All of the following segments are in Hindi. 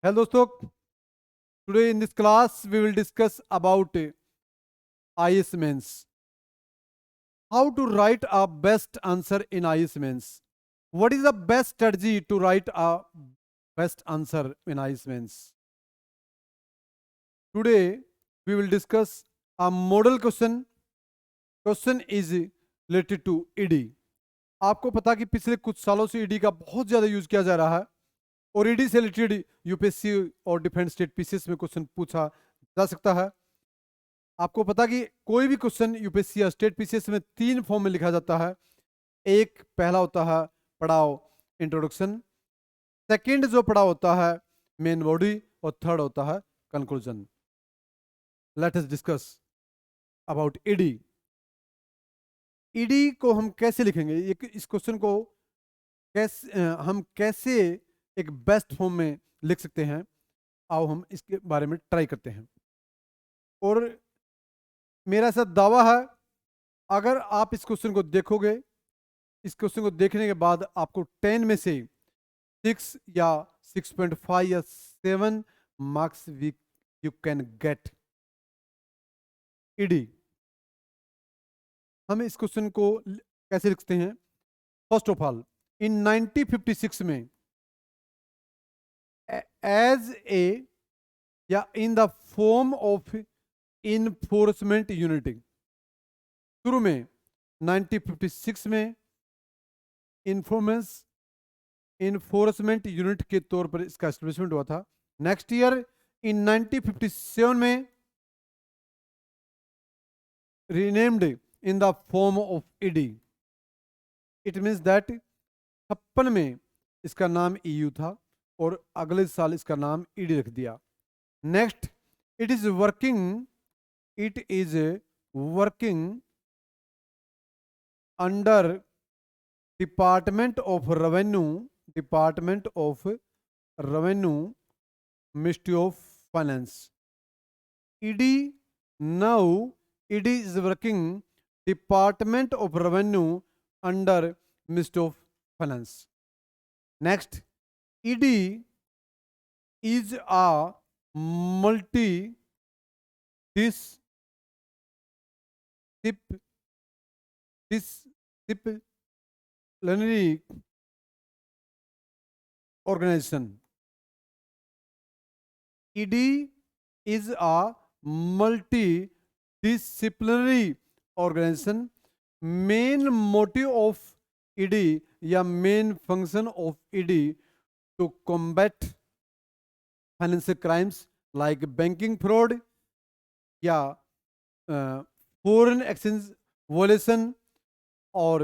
हेलो दोस्तों, today in this class we will discuss about IS Mains. How to write a best answer in IS Mains. What is the best strategy to write a best answer in IS Mains? Today we will discuss a model question. Question is related to ED. आपको पता कि पिछले कुछ सालों से ED का बहुत ज़्यादा यूज किया जा रहा है और ED से रिलेटेड यूपीएससी और डिफेंस स्टेट पीसीएस में क्वेश्चन पूछा जा सकता है। आपको पता कि कोई भी क्वेश्चन यूपीएससी या स्टेट पीसीएस में 3 फॉर्म में लिखा जाता है। एक पहला होता है पढ़ाओ इंट्रोडक्शन, सेकंड जो पढ़ाओ होता है मेन बॉडी और थर्ड होता है conclusion. Let us discuss about ED. ED को हम कैसे लिखेंगे, इस क्वेश्चन को हम कैसे एक बेस्ट फॉर्म में लिख सकते हैं, आओ हम इसके बारे में ट्राई करते हैं। और मेरा ऐसा दावा है, अगर आप इस क्वेश्चन को देखोगे, इस क्वेश्चन को देखने के बाद आपको 10 में से 6 या 6.5 या 7 marks you can get ED. हम इस क्वेश्चन को कैसे लिखते हैं? फर्स्ट ऑफ ऑल, इन 1956 में एज ए या in the form of enforcement unit, शुरू में 1956 में इन्फोर्समेंट यूनिट के तौर पर इसका एस्टेब्लिशमेंट हुआ था। नेक्स्ट ईयर इन 1957 में renamed in the form of ED. It means that 56 में इसका नाम ईयू था और अगले साल इसका नाम ईडी रख दिया। Next, it is working under department of revenue ministry of finance. ED now ED is working department of revenue under ministry of finance. Next, ED is a multidisciplinary organization. ED is a multidisciplinary organization. Main motive of ED या main function of ED to combat financial crimes like banking fraud या foreign exchange violation और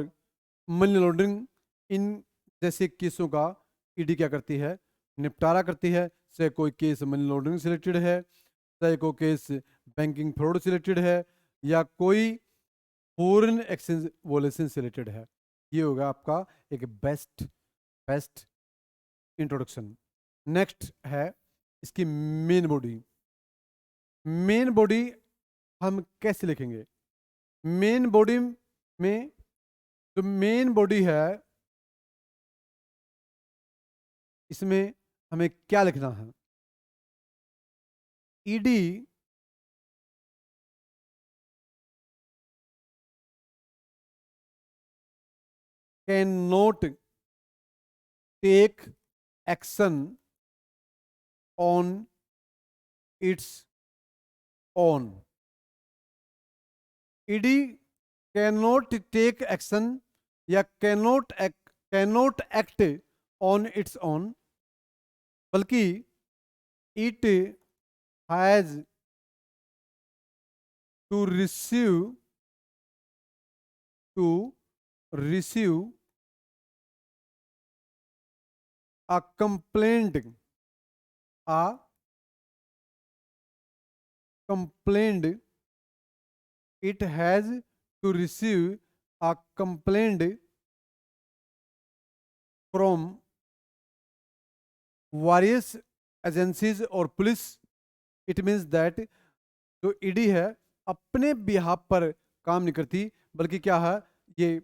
मनी लॉन्ड्रिंग, इन जैसे केसों का ईडी क्या करती है? निपटारा करती है। चाहे कोई केस मनी लॉन्ड्रिंग से रिलेटेड है, चाहे कोई केस बैंकिंग फ्रॉड से रिलेटेड है या कोई फॉरेन एक्सचेंज वॉयलेशन से रिलेटेड है। ये होगा आपका एक बेस्ट इंट्रोडक्शन। नेक्स्ट है इसकी मेन बॉडी हम कैसे लिखेंगे? मेन बॉडी में जो मेन बॉडी है, इसमें हमें क्या लिखना है? ED can not take action on its own. ED cannot take action या cannot act on its own, बल्कि it has to receive a complaint it has to receive a complaint from various agencies or police. It means that जो ईडी है अपने बिहाफ पर काम नहीं करती, बल्कि क्या है, ये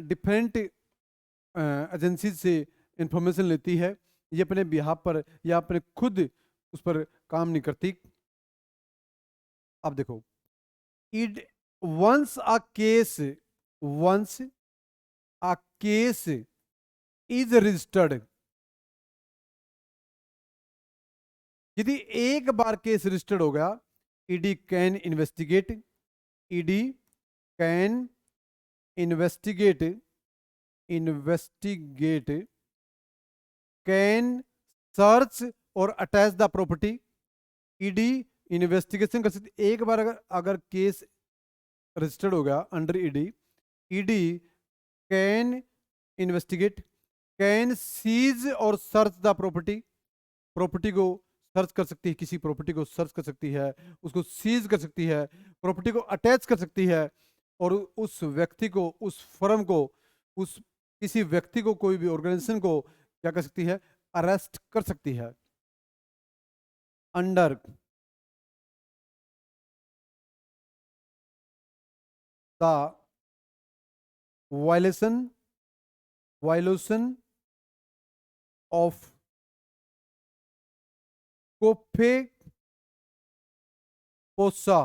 डिफरेंट एजेंसीज से इंफॉर्मेशन लेती है ये अपने बिहाफ पर या अपने खुद उस पर काम नहीं करती। अब देखो, ED once a case, once a case is registered, यदि एक बार केस रजिस्टर्ड हो गया, ED can investigate, ED can investigate, investigate, can search और attach the property. ED investigation कर सकती, एक बार अगर अगर केस रजिस्टर्ड हो गया under ED, ED can investigate, can seize और सर्च द प्रॉपर्टी, प्रॉपर्टी को सर्च कर सकती है, किसी प्रॉपर्टी को सर्च कर सकती है, उसको सीज कर सकती है, प्रॉपर्टी को अटैच कर सकती है, और उस व्यक्ति को, उस फर्म को, उस किसी व्यक्ति को, कोई भी ऑर्गेनाइजेशन को क्या कर सकती है, अरेस्ट कर सकती है under the violation, violation of COFEPOSA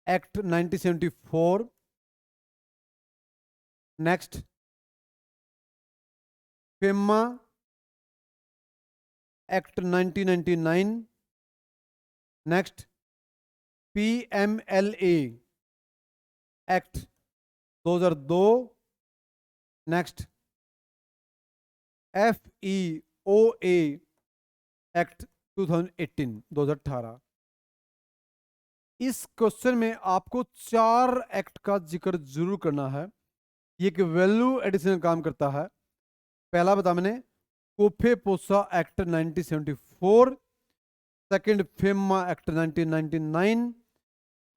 act 1974। Next, FEMA act 1999। Next, PMLA act 2002। Next, FEOA act 2018, 2018। इस क्वेश्चन में आपको 4 एक्ट का जिक्र जरूर करना है। ये एक वैल्यू एडिशन काम करता है। पहला बता मैंने, कोफे पोसा act 1974, second FEMA act 1999,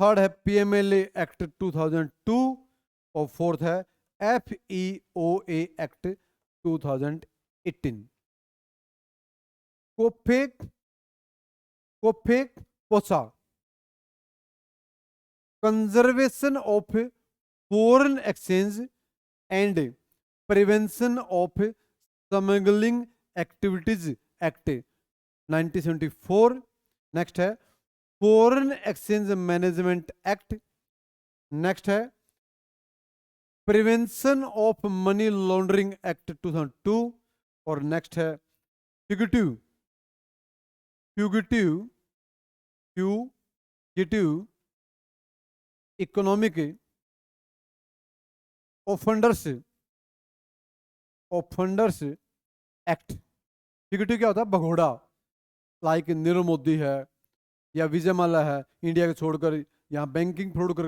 third है पीएमएलए एक्ट 2002, और फोर्थ है एफईओए एक्ट 2018। कोफे COFEPOSA, conservation of foreign exchange and prevention of smuggling activities act 1974। Next है foreign exchange management act. Next है prevention of money laundering act 2002। और नेक्स्ट है fugitive fugitive fugitive economic offenders offenders act. Fugitive क्या होता है, भगोड़ा, लाइक नीरव मोदी है या विजय माल्या है, इंडिया को छोड़कर यहाँ बैंकिंग फ्रॉड कर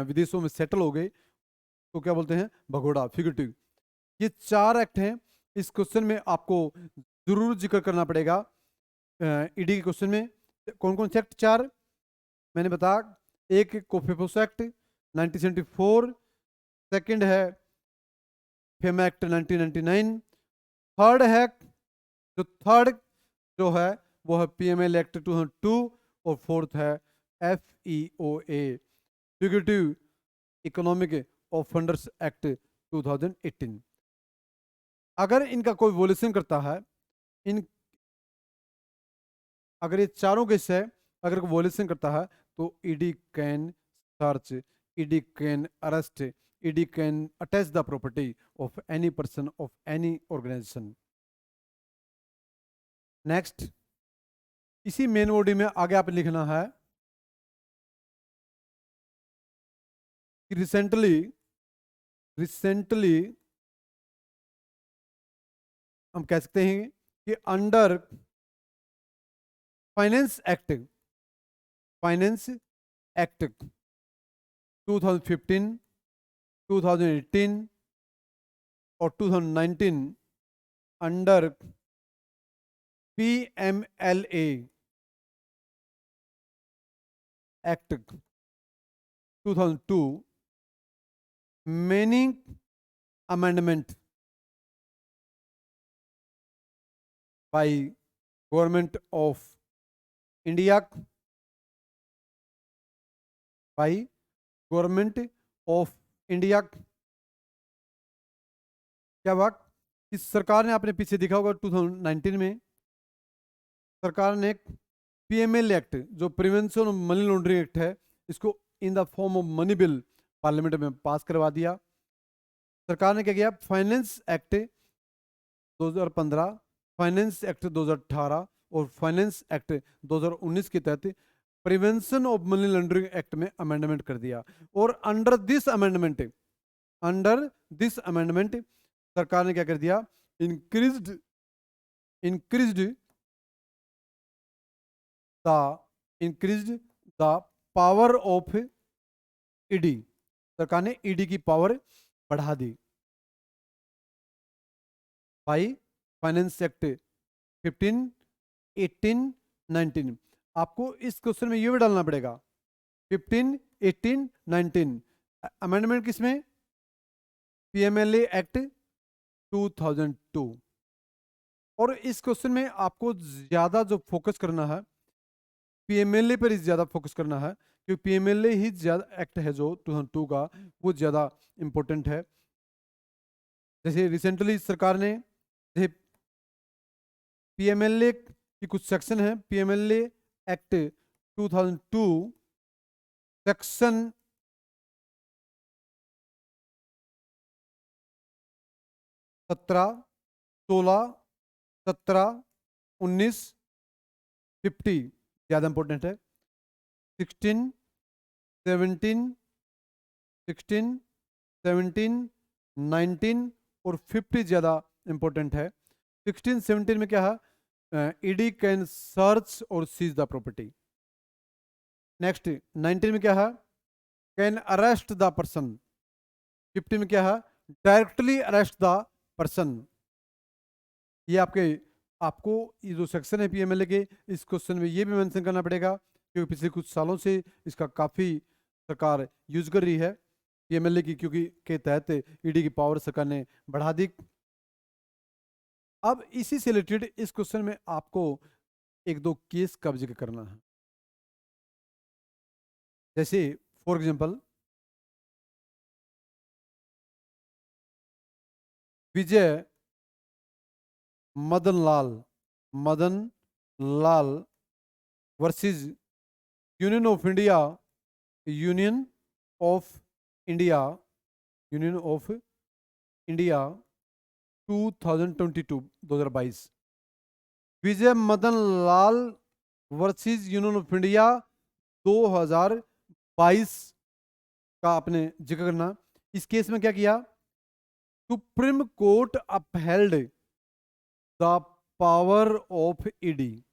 विदेशों में सेटल हो गए, तो क्या बोलते हैं, भगोड़ा, फ्यूगिटिव। ये 4 एक्ट हैं। इस क्वेश्चन में आपको जरूर जिक्र करना पड़ेगा। ईडी के क्वेश्चन में कौन कौन से एक्ट 4 मैंने बताया, एक कोफेपोसो एक्ट 1974, सेकंड है फेमा एक्ट 1999, थर्ड है, जो थर्ड जो है वो है पीएमएल एक्ट 2002, और फोर्थ है एफईओए फ्यूगिटिव इकोनॉमिक ऑफेंडर्स एक्ट 2018। अगर इनका कोई वोल्यूशन करता है, इन अगर ये चारों केस है, अगर कोई वोल्यूशन करता है, तो ED can search, ED can arrest, ED can attach the property of any person of any organisation. Next, इसी मेन बॉडी में आगे आप लिखना है कि रिसेंटली हम कह सकते हैं कि under finance act, finance act 2015, 2018 और 2019, under PMLA act 2002, many amendment by government of India, by government of India, क्या बात, इस सरकार ने, आपने पीछे देखा होगा 2019 में सरकार ने पीएमएल एक्ट, जो prevention of money laundering act है, इसको in the form of money bill parliament में पास करवा दिया। सरकार ने क्या किया, फाइनेंस एक्ट 2015, फाइनेंस एक्ट 2018 और फाइनेंस एक्ट 2019 के तहत prevention of money laundering act में अमेंडमेंट कर दिया। और अंडर दिस अमेंडमेंट सरकार ने क्या कर दिया, increased increased the power of ED. सरकार ने ईडी की पावर बढ़ा दी बाई फाइनेंस एक्ट 15, 18, 19। आपको इस क्वेश्चन में ये भी डालना पड़ेगा 15, 18, 19। अमेंडमेंट किसमें, पीएमएलए एक्ट 2002। और इस क्वेश्चन में आपको ज्यादा जो फोकस करना है पीएमएलए पर ही ज्यादा फोकस करना है, क्योंकि पीएमएलए ही ज्यादा एक्ट है जो 2002 का, वो ज्यादा इंपॉर्टेंट है। जैसे रिसेंटली सरकार ने, जैसे पीएमएलए की कुछ सेक्शन है, पीएमएलए एक्ट 2002 सेक्शन 17, 16, 17, 19, 50 ज्यादा इंपॉर्टेंट है। 16, 17, 16, 17, 19 और 50 ज्यादा इंपॉर्टेंट है। 16, 17 में क्या है, ईडी कैन सर्च और सीज द प्रॉपर्टी। नेक्स्ट 19 में क्या है, कैन अरेस्ट द पर्सन। 50 में क्या है, डायरेक्टली अरेस्ट द पर्सन। ये आपको ये जो सेक्शन है पीएमएलए के, इस क्वेश्चन में ये भी मेंशन करना पड़ेगा, क्योंकि पिछले कुछ सालों से इसका काफी सरकार यूज कर रही है पीएमएलए की, क्योंकि के तहत ईडी की पावर सरकार ने बढ़ा दी। अब इसी से रिलेटेड इस क्वेश्चन में आपको एक दो केस का जिक्र करना है। जैसे for example Vijay Madan Lal versus Union of India union of India union of India 2022। Vijay Madan Lal versus Union of India 2022 का आपने जिक्र करना। इस केस में क्या किया, supreme Court upheld the power of ED.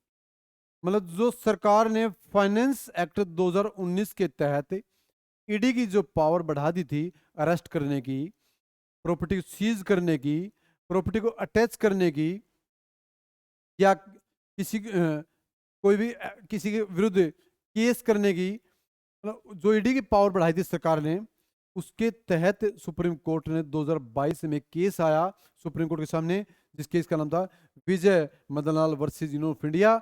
मतलब जो सरकार ने फाइनेंस एक्ट 2019 के तहत ईडी की जो पावर बढ़ा दी थी, अरेस्ट करने की, प्रॉपर्टी को सीज करने की, प्रॉपर्टी को अटैच करने की, या कोई भी किसी के विरुद्ध केस करने की, मतलब जो ईडी की पावर बढ़ाई थी सरकार ने, उसके तहत सुप्रीम कोर्ट ने 2022 में केस आया सुप्रीम कोर्ट के सामने, जिस केस का नाम था Vijay Madanlal versus Union of India.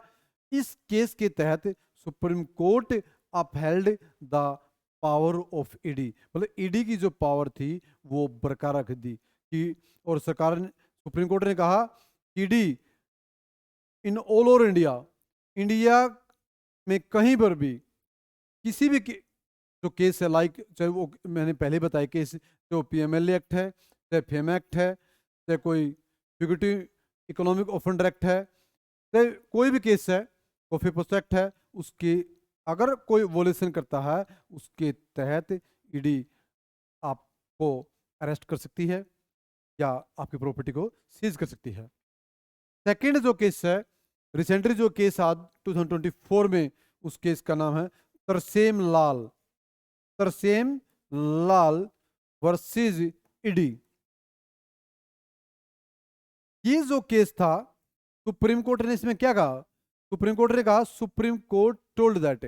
इस केस के तहत Supreme Court upheld the power of ED, मतलब ईडी की जो पावर थी वो बरकरार रख दी कि, और सरकार ने, सुप्रीम कोर्ट ने कहा ED in all over India में कहीं पर भी किसी भी जो केस है, लाइक चाहे वो मैंने पहले बताया केस, जो पीएमएलए एक्ट है, चाहे फेम एक्ट है, चाहे कोई फ्यूगिटिव इकोनॉमिक ऑफेंडर एक्ट है, चाहे कोई भी केस है, कॉफी पोस्ट एक्ट है, उसके अगर कोई वोलेशन करता है उसके तहत ईडी आपको अरेस्ट कर सकती है या आपकी प्रॉपर्टी को सीज कर सकती है। सेकंड जो केस है, रिसेंटली जो केस आज 2024 में, उस केस का नाम है तरसेम लाल वर्सेस ईडी। ये जो केस था, सुप्रीम कोर्ट ने इसमें क्या कहा, सुप्रीम कोर्ट ने कहा, सुप्रीम कोर्ट टोल्ड दैट,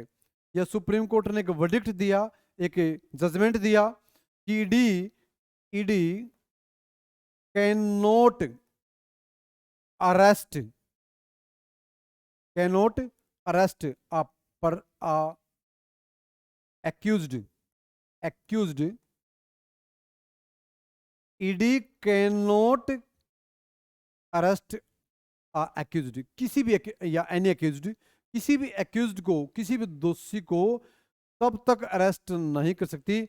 या सुप्रीम कोर्ट ने एक वर्डिक्ट दिया, एक जजमेंट दिया कि ED can not arrest a per a accused ED cannot arrest accused, किसी भी या एनी एक्यूज्ड, किसी भी एक्यूज्ड को, किसी भी दोषी को तब तक अरेस्ट नहीं कर सकती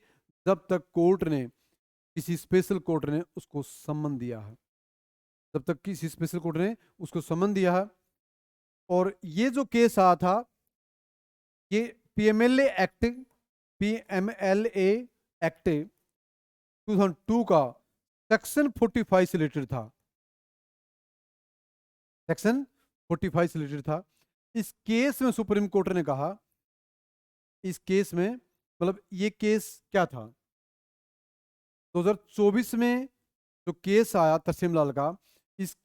जब तक कोर्ट ने, किसी स्पेशल कोर्ट ने उसको सम्मन दिया है, जब तक किसी स्पेशल कोर्ट ने उसको सम्मन दिया है। और ये जो केस आया था, ये पीएमएलए एक्ट, पीएमएलए एक्ट 2002 का सेक्शन 45 से रिलेटेड था, सेक्शन 45 से रिलेटेड था। इस केस में सुप्रीम कोर्ट ने कहा, इस केस में मतलब ये केस क्या था, 2024 में जो केस आया तरसीम लाल का, इस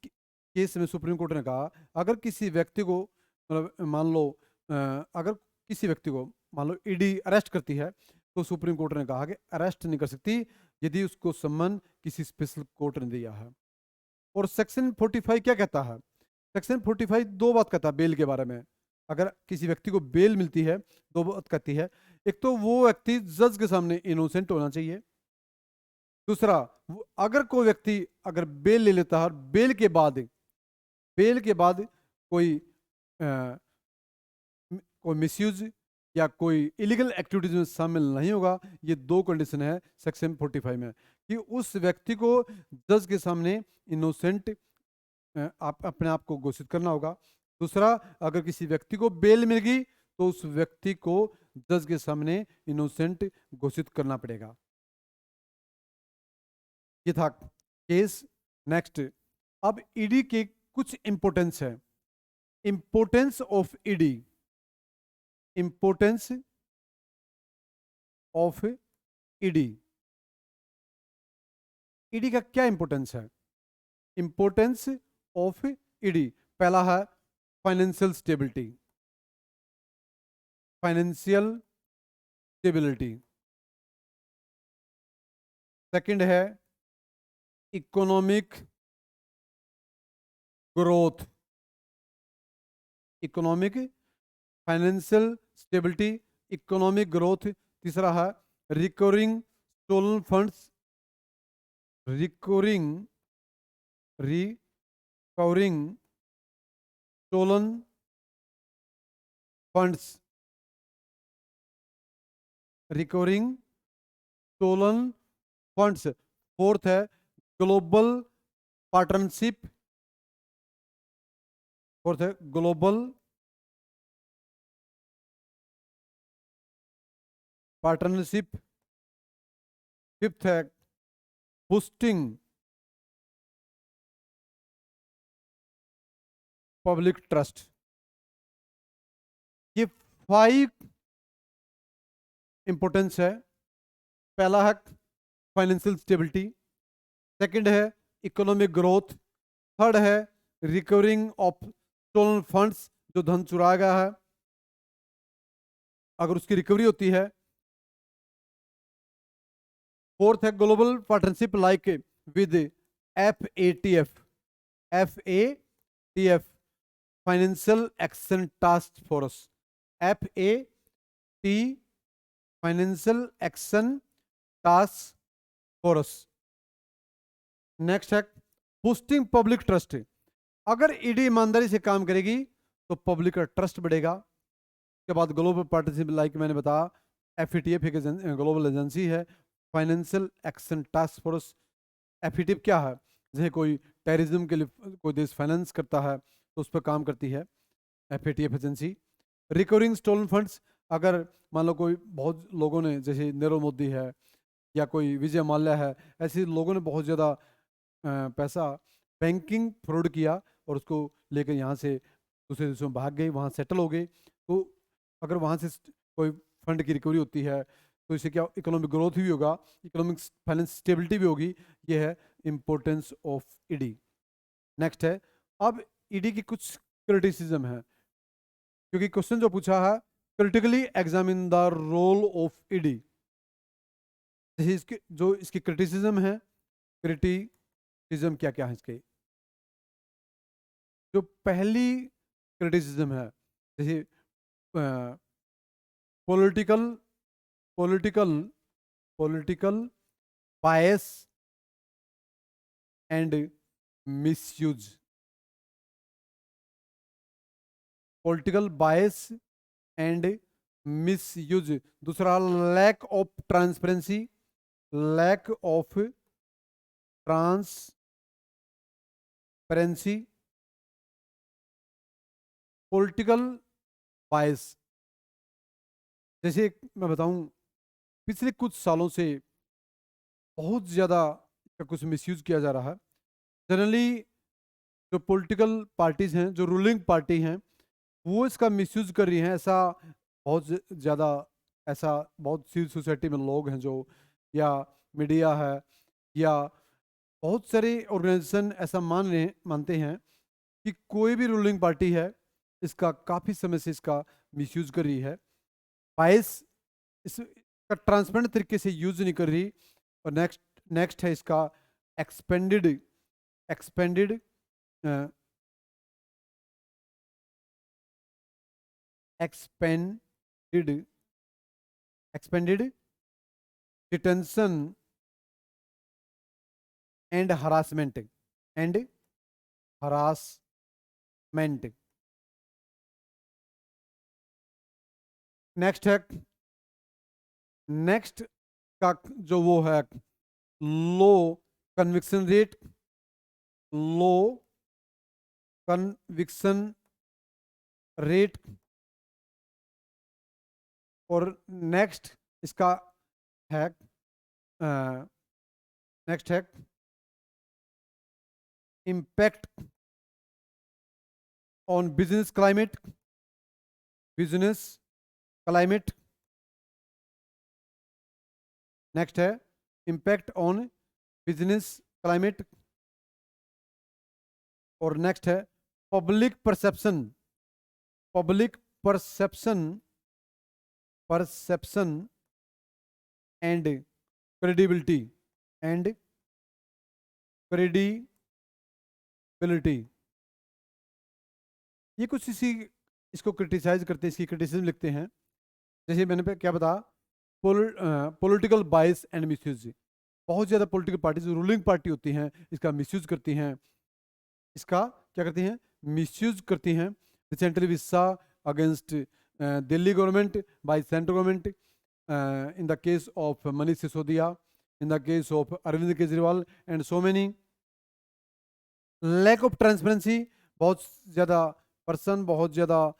केस में सुप्रीम कोर्ट ने कहा अगर किसी व्यक्ति को, मतलब मान लो अगर किसी व्यक्ति को मान लो ईडी अरेस्ट करती है, तो सुप्रीम कोर्ट ने कहा कि अरेस्ट नहीं कर सकती यदि उसको सम्मन किसी स्पेशल कोर्ट ने दिया है। और सेक्शन 45 क्या कहता है, सेक्शन 45 दो बात कहता है बेल के बारे में। अगर किसी व्यक्ति को बेल मिलती है, दो बात कहती है, एक तो वो व्यक्ति जज के सामने इनोसेंट होना चाहिए, दूसरा अगर कोई व्यक्ति अगर बेल ले लेता है, बेल के बाद कोई कोई मिसयूज या कोई इलीगल एक्टिविटीज में शामिल नहीं होगा, ये दो कंडीशन है सेक्शन 45 में, कि उस व्यक्ति को जज के सामने इनोसेंट आप अपने आप को घोषित करना होगा। दूसरा, अगर किसी व्यक्ति को बेल मिल गई तो उस व्यक्ति को जज के सामने इनोसेंट घोषित करना पड़ेगा। ये था केस। नेक्स्ट, अब ईडी के कुछ इंपोर्टेंस है, importance of ED, importance of ED, ED का क्या इंपोर्टेंस है, इंपोर्टेंस ऑफ ईडी। पहला है financial stability, financial stability. Second है economic growth, economic, financial stability, economic growth. तीसरा है recovering stolen funds, recovering stolen funds, recovering stolen funds. Fourth है ग्लोबल पार्टनरशिप, फोर्थ है ग्लोबल पार्टनरशिप। फिफ्थ है बूस्टिंग पब्लिक ट्रस्ट। ये 5 इंपोर्टेंस है। पहला है फाइनेंशियल स्टेबिलिटी, सेकंड है इकोनॉमिक ग्रोथ, थर्ड है रिकवरिंग ऑफ स्टोलन फंड्स, जो धन चुराया गया है अगर उसकी रिकवरी होती है। फोर्थ है global partnership like with FATF, FATF financial action task force, FAT financial action task force. Next है बूस्टिंग पब्लिक ट्रस्ट, अगर ईडी ईमानदारी से काम करेगी तो पब्लिक का ट्रस्ट बढ़ेगा। उसके बाद ग्लोबल पार्टनरशिप लाइक मैंने बताया, FATF एक ग्लोबल एजेंसी है, financial action task force. FATF क्या है, जैसे कोई टेररिज्म के लिए कोई देश फाइनेंस करता है तो उस पर काम करती है FATF agency. Recovering stolen funds, अगर मान लो कोई बहुत लोगों ने, जैसे नीरव मोदी है या कोई विजय माल्या है, ऐसे लोगों ने बहुत ज़्यादा पैसा बैंकिंग फ्रॉड किया और उसको लेकर यहाँ से दूसरे देशों में भाग गए, वहाँ सेटल हो गए, तो अगर वहाँ से कोई फंड की रिकवरी होती है तो इससे क्या इकोनॉमिक ग्रोथ भी होगा, इकोनॉमिक फाइनेंस स्टेबिलिटी भी होगी। ये है इंपॉर्टेंस ऑफ ईडी। नेक्स्ट है, अब ईडी की कुछ क्रिटिसिज्म है, क्योंकि क्वेश्चन जो पूछा है critically examine the role of ED, इसके जो इसकी क्रिटिसिज्म है, क्रिटिसिज्म क्या क्या है इसके। जो पहली क्रिटिसिज्म है, जैसे political political political bias and misuse, political bias and misuse. दूसरा lack of transparency, lack of transparency, political bias. जैसे मैं बताऊं, पिछले कुछ सालों से बहुत ज़्यादा इसका कुछ मिसयूज किया जा रहा है। जनरली जो पॉलिटिकल पार्टीज हैं, जो रूलिंग पार्टी हैं, वो इसका मिसयूज कर रही हैं। ऐसा बहुत ज़्यादा, ऐसा बहुत सी सोसाइटी में लोग हैं जो, या मीडिया है, या बहुत सारे ऑर्गेनाइजेशन ऐसा मानते हैं कि कोई भी रूलिंग पार्टी है, इसका काफ़ी समय से इसका मिसयूज कर रही है। बाइस इसका ट्रांसपेरेंट तरीके से यूज नहीं कर रही। और नेक्स्ट नेक्स्ट है इसका expanded expanded expanded expanded detention and harassment. Next है, नेक्स्ट का जो वो है, लो कन्विक्शन रेट, लो कन्विक्शन रेट। और नेक्स्ट इसका है, नेक्स्ट है impact on business climate, business climate. Next है इम्पैक्ट ऑन बिजनेस क्लाइमेट। और नेक्स्ट है public perception, public perception perception and credibility, and credibility. ये कुछ इसी, इसको क्रिटिसाइज करते हैं, इसकी क्रिटिसिज्म लिखते हैं। जैसे मैंने क्या बताया, पॉलिटिकल बाइस एंड मिसयूज। बहुत ज़्यादा पॉलिटिकल पार्टीज रूलिंग पार्टी होती हैं, इसका मिसयूज करती हैं, इसका क्या करती हैं, मिसयूज करती हैं। Recently we saw against Delhi government by central government, in the case of Manish Sisodia, in the case of Arvind Kejriwal and so many. Lack of transparency, बहुत ज़्यादा पर्सन, बहुत ज़्यादा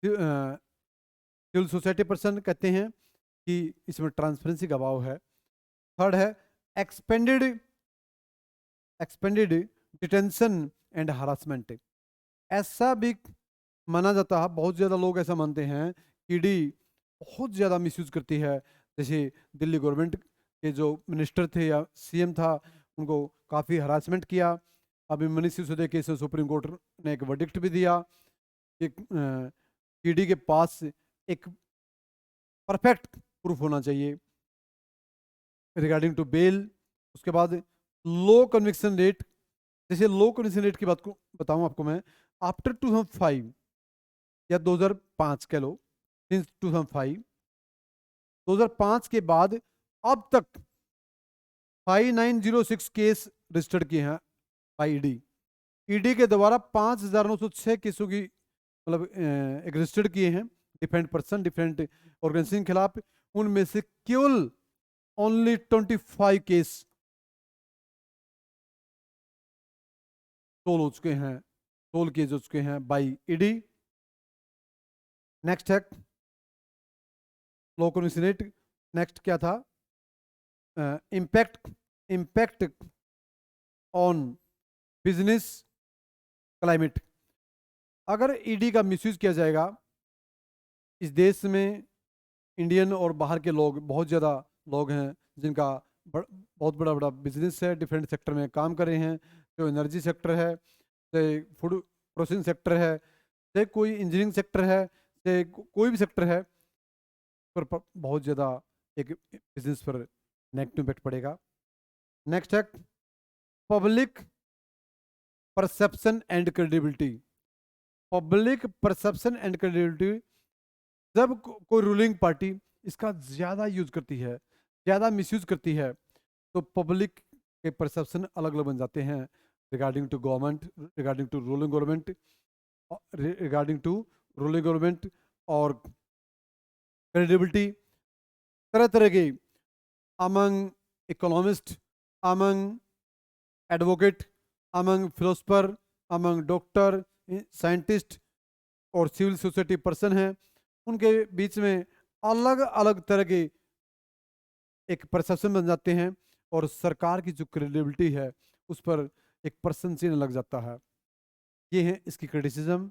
सिविल सोसाइटी पर्सन कहते हैं कि इसमें ट्रांसपेरेंसी का अभाव है। थर्ड है expanded expanded detention and harassment. ऐसा भी माना जाता है, बहुत ज़्यादा लोग ऐसा मानते हैं कि ईडी बहुत ज़्यादा मिसयूज करती है। जैसे दिल्ली गवर्नमेंट के जो मिनिस्टर थे या सीएम था, उनको काफ़ी हरासमेंट किया। अभी मनीष सिसोदिया केस में सुप्रीम कोर्ट ने एक वर्डिक्ट भी दिया कि ईडी के पास एक परफेक्ट प्रूफ होना चाहिए रिगार्डिंग टू बेल। उसके बाद लो कन्विक्शन रेट। जैसे लो कन्विक्शन रेट की बात को बताऊं आपको मैं, आफ्टर 2005 या 2005 कह लो, सिंस 2005 के बाद अब तक 5906 केस रजिस्टर्ड किए हैं बाई ईडी। ईडी के द्वारा 5906 केसों की मतलब एक रजिस्टर्ड किए हैं डिफरेंट पर्सन, डिफरेंट ऑर्गेनाइजेशन के खिलाफ। उनमें से केवल ओनली 25 केस सोल्व हो चुके हैं, सोल्व किए जा चुके हैं बाई ईडी। नेक्स्ट है लो कन्विक्शन रेट। नेक्स्ट क्या था, इम्पैक्ट ऑन बिजनेस क्लाइमेट। अगर ईडी का मिसयूज किया जाएगा, इस देश में इंडियन और बाहर के लोग, बहुत ज़्यादा लोग हैं जिनका बहुत बड़ा बड़ा बिजनेस है, डिफरेंट सेक्टर में काम कर रहे हैं। तो एनर्जी सेक्टर है, चाहे फूड प्रोसेसिंग सेक्टर है, चाहे कोई इंजीनियरिंग सेक्टर है, चाहे कोई भी सेक्टर है, पर बहुत ज़्यादा एक बिजनेस पर नेगेटिव इम्पैक्ट पड़ेगा। नेक्स्ट है public perception and credibility. Public perception and credibility, जब कोई रूलिंग पार्टी इसका ज़्यादा यूज करती है, ज़्यादा मिसयूज करती है, तो पब्लिक के परसेप्शन अलग अलग बन जाते हैं regarding to government, regarding to ruling government, regarding to ruling government और क्रेडिबिलिटी, तरह तरह के among economist, among advocate, among philosopher, among doctor, scientist और सिविल सोसाइटी पर्सन हैं, उनके बीच में अलग अलग तरह के एक परसेप्शन बन जाते हैं और सरकार की जो क्रेडिबिलिटी है उस पर एक पर्सन सीन लग जाता है। ये है इसकी क्रिटिसिज्म।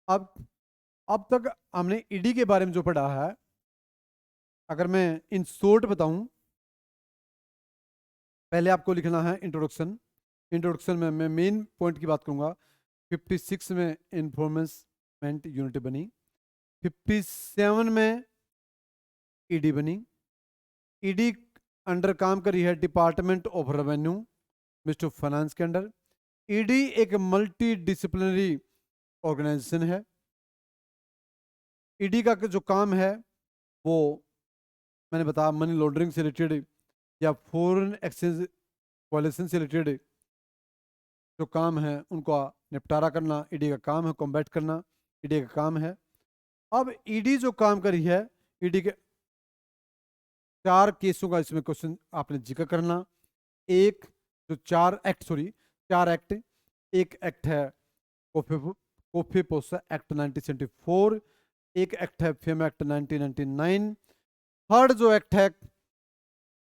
अब तक हमने ईडी के बारे में जो पढ़ा है, अगर मैं इन शॉर्ट बताऊं, पहले आपको लिखना है इंट्रोडक्शन। इंट्रोडक्शन में मैं मेन पॉइंट की बात करूंगा। 56 में इन्फोर्समेंट यूनिट बनी, 57 में ईडी बनी। ईडी अंडर काम करी है department of revenue, ministry of finance के अंडर। ईडी एक मल्टी डिसिप्लिनरी ऑर्गेनाइजेशन है। ईडी का जो काम है वो मैंने बताया मनी लॉन्ड्रिंग से रिलेटेड या फॉरेन एक्सचेंज वायलेशन से रिलेटेड जो काम है उनका निपटारा करना ईडी का काम है, कॉम्बैट करना ईडी का काम है। अब ईडी जो काम करी है, ईडी के 4 केसों का इसमें क्वेश्चन आपने जिक्र करना। एक जो 4 एक्ट, एक एक्ट है कॉफी पोसा एक्ट 1974, एक एक्ट है फेम एक्ट 1999, थर्ड जो एक्ट है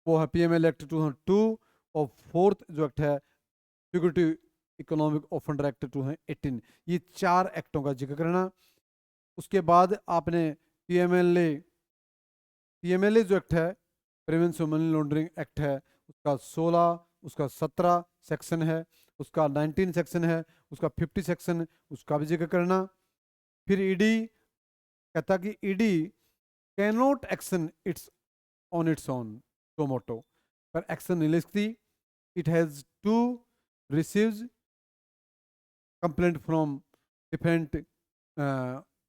वो है पीएमएल एक्ट 2002 और फोर्थ जो एक्ट है फ्यूगिटिव इकोनॉमिक ऑफेंडर एक्ट 2018। ये 4 एक्टों का जिक्र करना। उसके बाद आपने पीएमएलए जो एक्ट है prevention of money laundering act है, उसका 16, उसका 17 सेक्शन है, उसका 19 सेक्शन है, उसका 50 सेक्शन, उसका भी जिक्र करना। फिर ईडी कहता कि ED can not action its on its on टोमोटो, पर एक्शन नहीं ले सकती। It has to receives complaint from different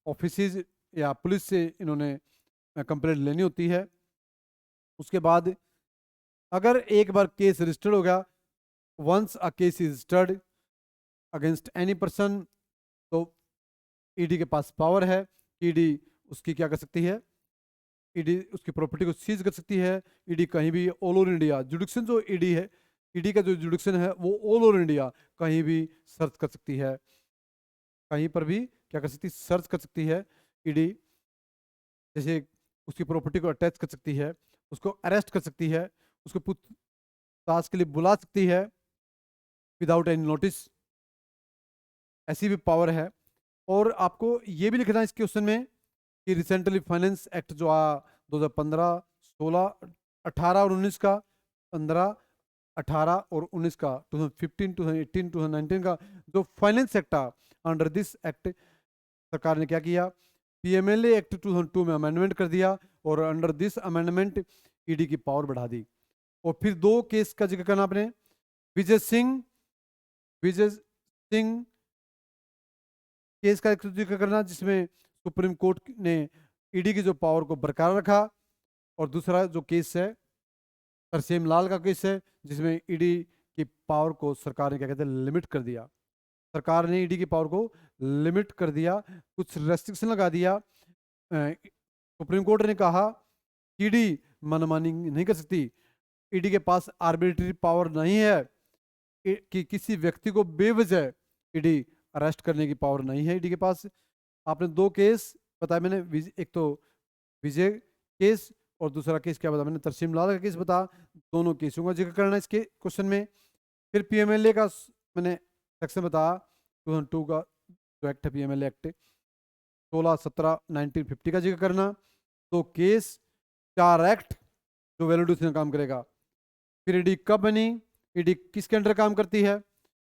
offices या पुलिस से इन्होंने कंप्लेंट लेनी होती है। उसके बाद अगर एक बार केस रजिस्टर्ड हो गया, once a case is registered against any person, तो ईडी के पास पावर है, ईडी उसकी क्या कर सकती है, ईडी उसकी प्रॉपर्टी को सीज कर सकती है। ईडी कहीं भी ऑल ओवर इंडिया जुडिक्शन जो ईडी है, ईडी का जो जुडिक्शन है वो ऑल ओवर इंडिया कहीं भी सर्च कर सकती है, कहीं पर भी क्या कर सकती, सर्च कर सकती है ईडी। जैसे उसकी प्रॉपर्टी को अटैच कर सकती है, उसको अरेस्ट कर सकती है, उसको पूछताछ के लिए बुला सकती है विदाउट एनी नोटिस, ऐसी भी पावर है। और आपको ये भी लिखना है इस क्वेश्चन में कि रिसेंटली फाइनेंस एक्ट जो आया 2015, 16, 18 और 19 का, 15, 18 और 19 का, 2015, 2018, 2019 का जो फाइनेंस एक्ट आ, अंडर दिस एक्ट सरकार ने क्या किया, पीएमएलए एक्ट 2002 में अमेंडमेंट कर दिया और अंडर दिस अमेंडमेंट ईडी की पावर बढ़ा दी। और फिर 2 केस का जिक्र करना आपने। विजय सिंह केस का जिक्र करना जिसमें सुप्रीम कोर्ट ने ईडी की जो पावर को बरकरार रखा, और दूसरा जो केस है तरसेम लाल का केस है जिसमें ईडी की पावर को सरकार ने क्या कहते हैं लिमिट कर दिया। सरकार ने ईडी की पावर को लिमिट कर दिया, कुछ रेस्ट्रिक्शन लगा दिया। सुप्रीम कोर्ट ने कहा ईडी मनमानी नहीं कर सकती, ईडी के पास आर्बिट्री पावर नहीं है कि किसी व्यक्ति को बेवजह ईडी अरेस्ट करने की पावर नहीं है ईडी के पास। आपने 2 केस बताया मैंने, एक तो विजय केस और दूसरा केस क्या बताया मैंने, तरसीम लाल का केस बता। दोनों केसों का जिक्र करना इसके क्वेश्चन में। फिर पीएमएलए का मैंने सेक्शन बताया 2002 का जो एक्ट है पीएमएलए एक्ट 16, 17, 1950 का जिक्र करना। 2 केस, 4 एक्ट जो वैलिडिटी में काम करेगा। फिर ईडी कब बनी, ईडी किसके अंडर काम करती है,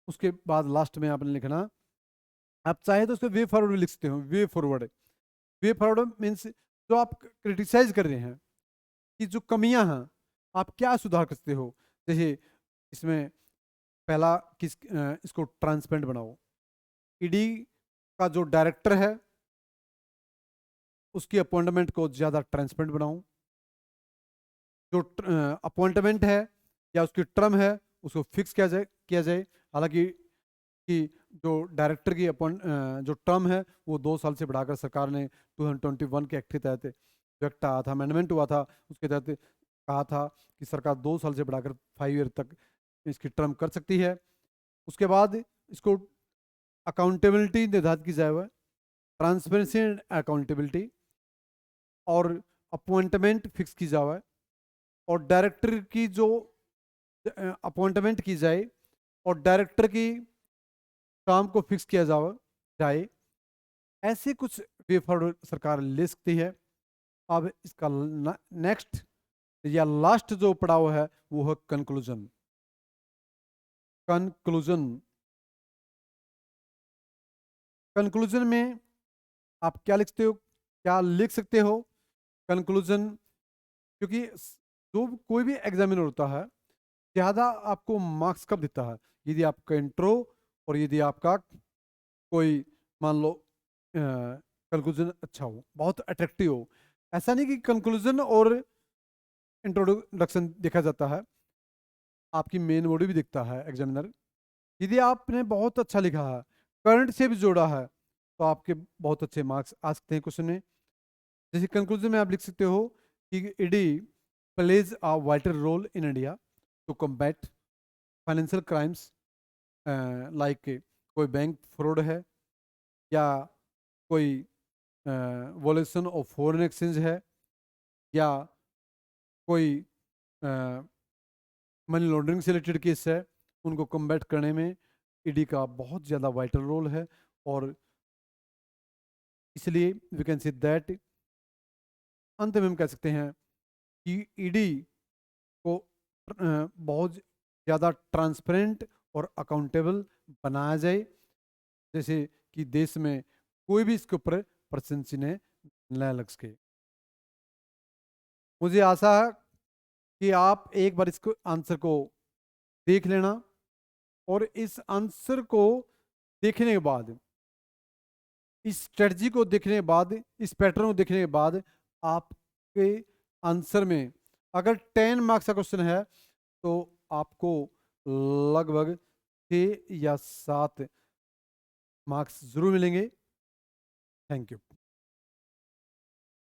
उसके बाद लास्ट में आपने लिखना, आप चाहे तो उसको वे फॉरवर्ड भी लिख सकते हो। वे फॉरवर्ड मीन्स जो आप क्रिटिसाइज कर रहे हैं कि जो कमियां हैं आप क्या सुधार कर सकते हो। जैसे इसमें पहला इसको ट्रांसपेरेंट बनाओ, ईडी का जो डायरेक्टर है उसकी अपॉइंटमेंट को ज़्यादा ट्रांसपेरेंट बनाओ, जो अपॉइंटमेंट है या उसकी टर्म है उसको फिक्स किया जाए। हालांकि कि जो डायरेक्टर की जो टर्म है वो 2 साल से बढ़ाकर सरकार ने 2021 के एक्ट के तहत जो एक्ट आया था, अमेंडमेंट हुआ था, उसके तहत कहा था कि सरकार 2 साल से बढ़ाकर 5 ईयर तक इसकी टर्म कर सकती है। उसके बाद इसको अकाउंटेबिलिटी निर्धारित की जाए, ट्रांसपेरेंसी एंड अकाउंटेबिलिटी, और अपॉइंटमेंट फिक्स की जाए, और डायरेक्टर की जो अपॉइंटमेंट की जाए और डायरेक्टर की काम को फिक्स किया जाए। ऐसे कुछ वे फॉरवर्ड सरकार ले सकती है। अब इसका नेक्स्ट या लास्ट जो पड़ाव है वो है कंक्लूजन। कंक्लूजन कंक्लूजन में आप क्या लिखते हो, क्या लिख सकते हो कंक्लूजन, क्योंकि जो कोई भी एग्जामिनर होता है ज़्यादा आपको मार्क्स कब देता है, यदि आपका इंट्रो और यदि आपका कोई मान लो कंक्लूजन अच्छा हो, बहुत अट्रैक्टिव हो। ऐसा नहीं कि कंक्लूजन और इंट्रोडक्शन देखा जाता है, आपकी मेन बॉडी भी दिखता है एग्जामिनर। यदि आपने बहुत अच्छा लिखा है, करंट से भी जोड़ा है, तो आपके बहुत अच्छे मार्क्स आ सकते हैं क्वेश्चन में। जैसे कंक्लूजन में आप लिख सकते हो कि ED plays a vital role in India to combat financial crimes, like कोई बैंक फ्रॉड है, या कोई वॉल्यूशन ऑफ फॉरेन एक्सचेंज है, या कोई मनी लॉन्ड्रिंग से रिलेटेड केस है, उनको कम्बैट करने में ईडी का बहुत ज़्यादा वाइटल रोल है। और इसलिए वी कैन से दैट, अंत में हम कह सकते हैं कि ईडी को बहुत ज़्यादा ट्रांसपेरेंट और अकाउंटेबल बनाया जाए, जैसे कि देश में कोई भी इसके ऊपर प्रश्न चिन्ह न लग सके। मुझे आशा है कि आप एक बार इसको आंसर को देख लेना, और इस आंसर को देखने के बाद, इस स्ट्रेटजी को देखने के बाद, इस पैटर्न को देखने के बाद, आपके आंसर में अगर 10 मार्क्स का क्वेश्चन है तो आपको लगभग 6 या 7 मार्क्स जरूर मिलेंगे। Thank you.